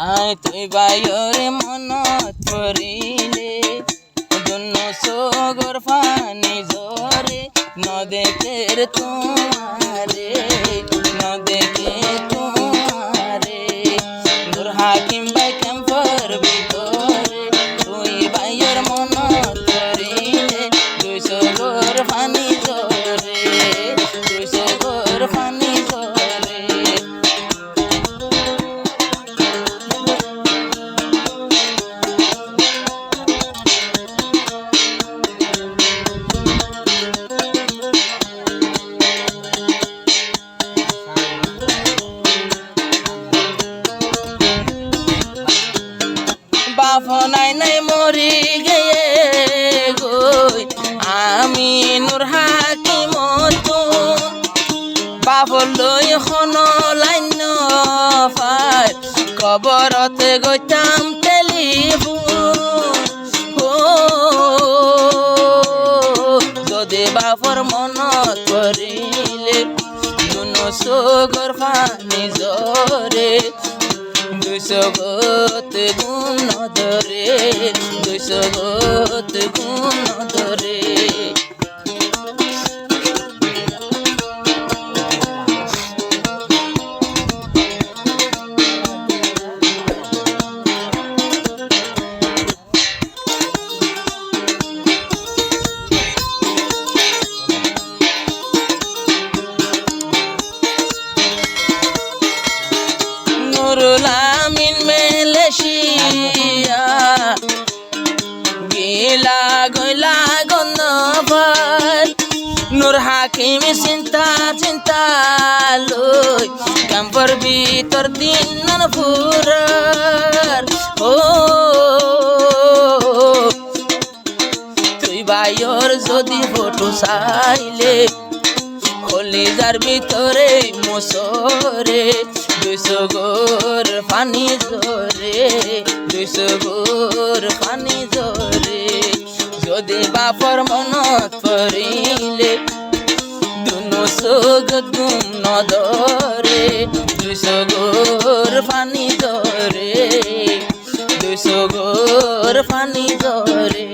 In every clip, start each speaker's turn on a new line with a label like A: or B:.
A: আয় তুই বাইরে মনত পড়িলে দুন্ন সগর ফানি জরে নদেকের তোমারে নদেকে তোমারে নূর হাকিম ভাই ক্যাম্পর ভিতরে তুই বাইয়ের মনত পড়িলে তুই সগর ফানি জরে তুই সগর ফানি জরে বাফনাই নাই মরি গিয়ে গই আমি নূর হাকিম তো বাবলই খন লাইন পাই কবরতে গইতাম টেলিফোন যদি বাপর মনত করিলে দুনো সগর ফানি জরে দুইশো গত গুণ ধরে দুইশো গত গুণ ধরে নুরুল আমিন মালয়েশিয়া গিলা গইলা গন্ধবার নূর হাকিম চিন্তা চিন্তা লই ক্যাম্পর ভিতর দিন ফুরার ও তুই বাইর যদি ফটো চাইলে কলিজার ভিতরে মোসরে দুইশো গোর পানি জরে দুইশো গোর পানি জরে যদি বাপর মনত পড়িলে দুনো সগত গুম নদরে দুইশো গোর পানি জরে দুইশো গোর পানি জরে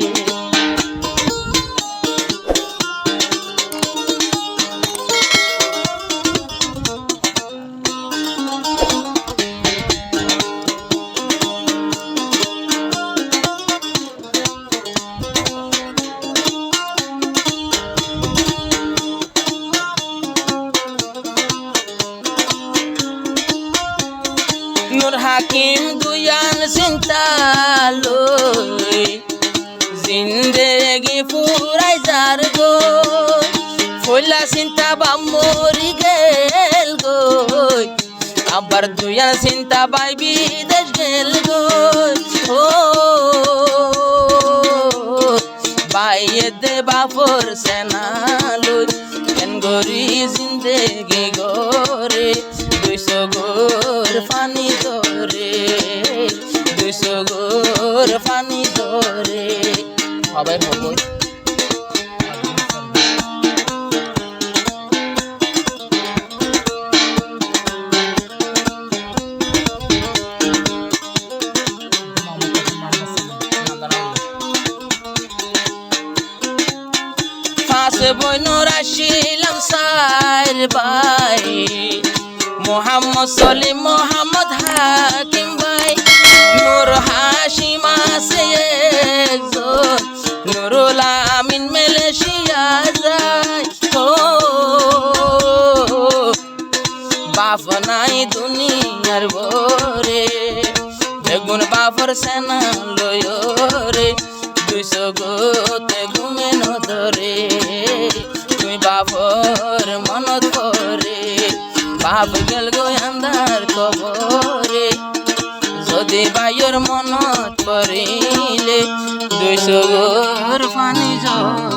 A: নূর হাকিম দুয়ান চিন্তা লই জিন্দেগি ফুরাই যার গো ফইলা চিন্তা বা মরি গেল গই আবার দুয়ান চিন্তা বাই বিদেশ গেল গই ও বাইয়ে দে বাপর সেনা লই কেন গরি জিন্দেগি গরে দুইশো গোর পানি ধরে দুইশো গোর পানি ধরে সবাই খবর পাশে বইনর আসিলাম সাইর ভাই মোহাম্মদ সলিম মোহাম্মদ হাকিম ভাই নূর হাশিম আছে একজন নুরুল আমিন মালয়েশিয়া যায় ও বাপ নাই দুনিয়ার ভরে বেগুন বাপর সেনা লয় রে দুইশো গোতে ঘুমে নদরে তুই বাপর মনত করে বাপ গেল গো আন্ধার কবরে যদি বাইয়ের মনত পড়িলে দুইশো গোর পানি জরে